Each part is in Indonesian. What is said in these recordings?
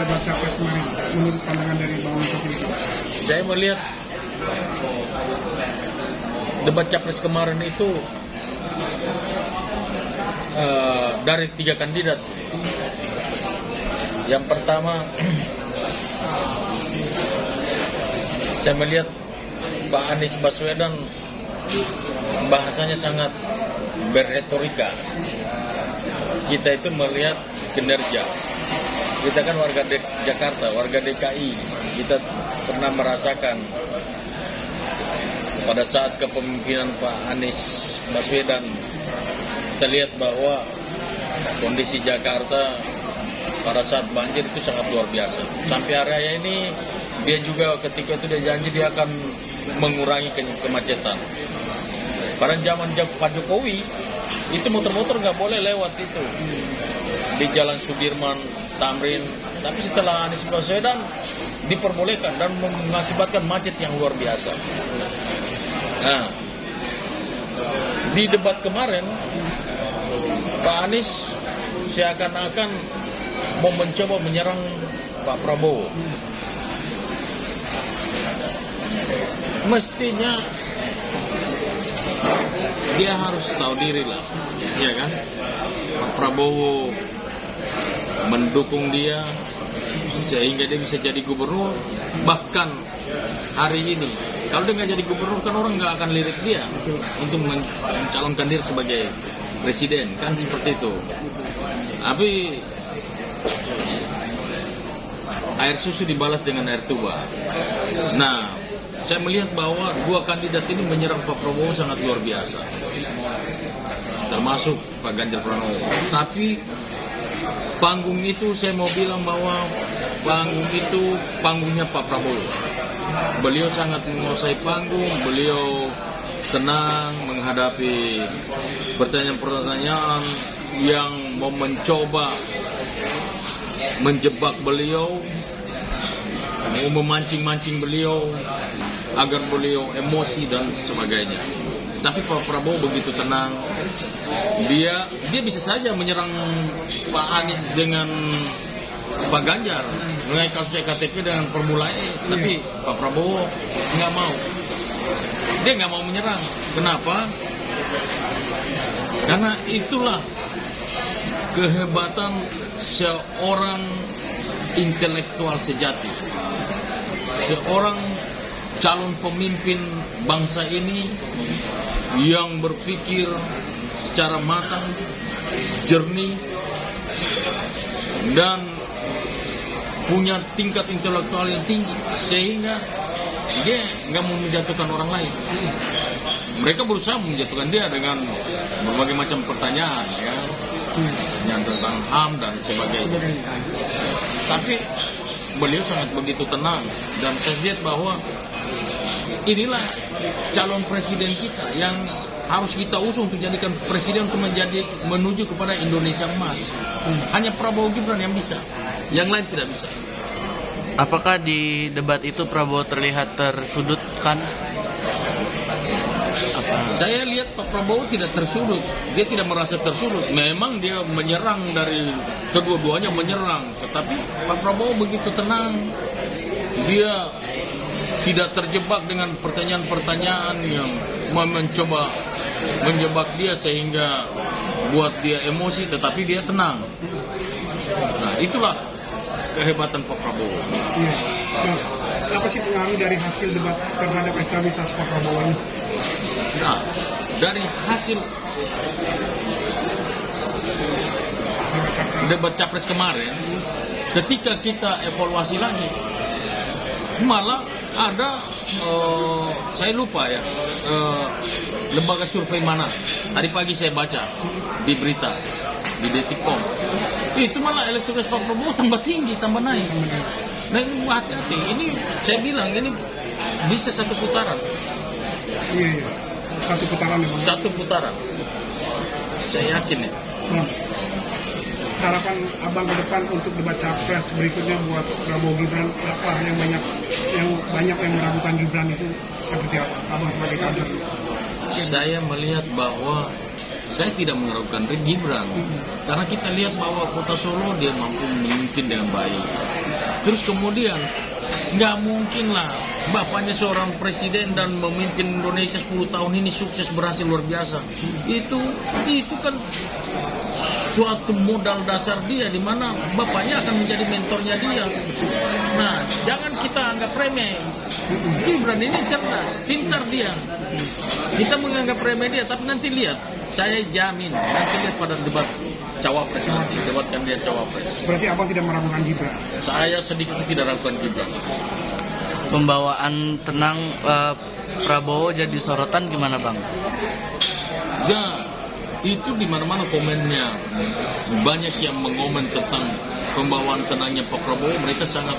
debat capres kemarin menurut pandangan dari Bang Yusuf ini? Saya melihat debat capres kemarin itu dari 3 kandidat. Yang pertama, saya melihat Pak Anies Baswedan bahasanya sangat berretorika. Kita itu melihat kinerja. Kita kan warga Jakarta, warga DKI. Kita pernah merasakan pada saat kepemimpinan Pak Anies Baswedan, kita lihat bahwa kondisi Jakarta pada saat banjir itu sangat luar biasa. Sampai area ini dia juga ketika itu dia janji dia akan mengurangi kemacetan. Pada zaman Pak Jokowi itu motor-motor nggak boleh lewat itu di Jalan Sudirman, Tamrin. Tapi setelah Anies Baswedan diperbolehkan dan mengakibatkan macet yang luar biasa. Nah, di debat kemarin Pak Anies seakan-akan mau mencoba menyerang Pak Prabowo. Mestinya dia harus tahu diri lah, ya kan? Pak Prabowo mendukung dia sehingga dia bisa jadi gubernur. Bahkan hari ini, kalau dia nggak jadi gubernur kan orang nggak akan lirik dia untuk mencalonkan diri sebagai presiden, kan seperti itu. Tapi air susu dibalas dengan air tuba. Nah, saya melihat bahwa 2 kandidat ini menyerang Pak Prabowo sangat luar biasa, termasuk Pak Ganjar Pranowo. Tapi panggung itu saya mau bilang bahwa panggung itu panggungnya Pak Prabowo. Beliau sangat menguasai panggung, beliau tenang menghadapi pertanyaan-pertanyaan yang mau mencoba menjebak beliau, mau memancing-mancing beliau agar beliau emosi dan sebagainya. Tapi Pak Prabowo begitu tenang. Dia bisa saja menyerang Pak Anies dengan Pak Ganjar mengenai kasus EKTP dengan Formula E, tapi Pak Prabowo nggak mau. Dia nggak mau menyerang. Kenapa? Karena itulah kehebatan seorang intelektual sejati, seorang calon pemimpin bangsa ini yang berpikir secara matang, jernih, dan punya tingkat intelektual yang tinggi, sehingga dia nggak mau menjatuhkan orang lain. Mereka berusaha menjatuhkan dia dengan berbagai macam pertanyaan, ya, yang tentang HAM dan sebagainya. Tapi beliau sangat begitu tenang, dan saya lihat bahwa inilah calon presiden kita yang harus kita usung untuk jadikan presiden untuk menuju kepada Indonesia emas. Hanya Prabowo Gibran yang bisa, yang lain tidak bisa. Apakah di debat itu Prabowo terlihat tersudutkan? Saya lihat Pak Prabowo tidak tersudut, dia tidak merasa tersudut. Memang dia menyerang, dari kedua-duanya menyerang, tetapi Pak Prabowo begitu tenang. Dia tidak terjebak dengan pertanyaan-pertanyaan yang mencoba menjebak dia sehingga buat dia emosi, tetapi dia tenang. Nah, itulah kehebatan Pak Prabowo. Iya. Nah, apa sih pengaruh dari hasil debat terhadap elektabilitas Pak Prabowo ini? Nah, dari hasil debat capres kemarin, ketika kita evaluasi lagi, malah ada saya lupa ya, lembaga survei mana. Tadi pagi saya baca di berita di Detikcom, itu malah elektabilitas Pak Prabowo tambah tinggi, tambah naik. Nah, ini hati-hati. Ini saya bilang ini bisa satu putaran. Iya. Satu putaran memang. Satu putaran. Saya yakin ya. Nah, harapan abang ke depan untuk debat capres berikutnya buat Prabowo Gibran apa yang banyak yang meragukan Gibran itu seperti apa? Abang sebagai kader. Saya melihat bahwa saya tidak meragukan Gibran, karena kita lihat bahwa Kota Solo dia mampu memimpin dengan baik. Terus kemudian nggak mungkin lah bapaknya seorang presiden dan memimpin Indonesia 10 tahun ini sukses berhasil luar biasa. Itu kan suatu modal dasar dia, di mana bapaknya akan menjadi mentornya dia. Nah, jangan kita anggap remeh. Gibran ini cerdas, pintar dia. Kita menganggap remeh dia, tapi nanti lihat, saya jamin nanti lihat pada debat cawapres nanti, debat kandidat cawapres. Berarti abang tidak meragukan Gibran? Saya sedikit tidak ragukan Gibran. Pembawaan tenang Prabowo jadi sorotan gimana bang? Ya, itu di mana-mana komennya. Banyak yang mengomen tentang pembawaan tenangnya Pak Prabowo, mereka sangat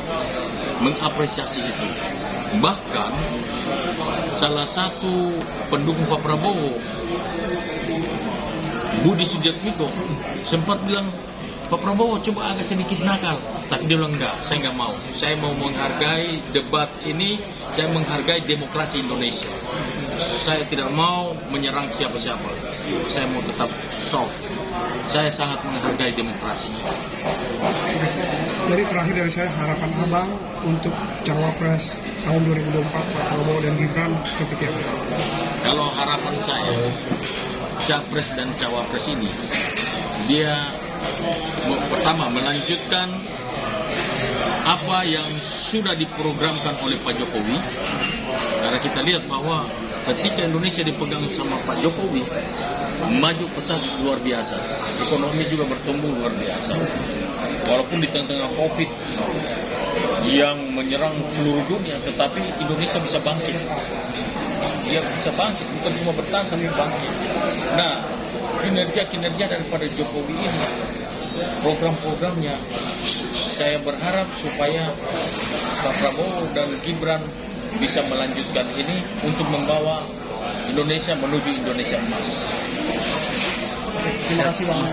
mengapresiasi itu. Bahkan salah satu pendukung Pak Prabowo, Budi Sujatmiko, sempat bilang, Pak Prabowo coba agak sedikit nakal, tapi dia bilang enggak, saya enggak mau. Saya mau menghargai debat ini, saya menghargai demokrasi Indonesia. Saya tidak mau menyerang siapa-siapa. Saya mau tetap soft. Saya sangat menghargai demokrasi. Jadi terakhir dari saya, harapan abang untuk cawapres tahun 2024 Pak Prabowo dan Gibran seperti apa? Kalau harapan saya, capres dan cawapres ini, dia pertama melanjutkan apa yang sudah diprogramkan oleh Pak Jokowi. Karena kita lihat bahwa ketika Indonesia dipegang sama Pak Jokowi, maju pesat luar biasa, ekonomi juga bertumbuh luar biasa. Walaupun di tengah-tengah COVID yang menyerang seluruh dunia, tetapi Indonesia bisa bangkit. Dia bisa bangkit, bukan cuma bertahan tapi bangkit. Nah, kinerja daripada Jokowi ini, program-programnya, saya berharap supaya Pak Prabowo dan Gibran bisa melanjutkan ini untuk membawa Indonesia menuju Indonesia emas. Terima kasih Bang.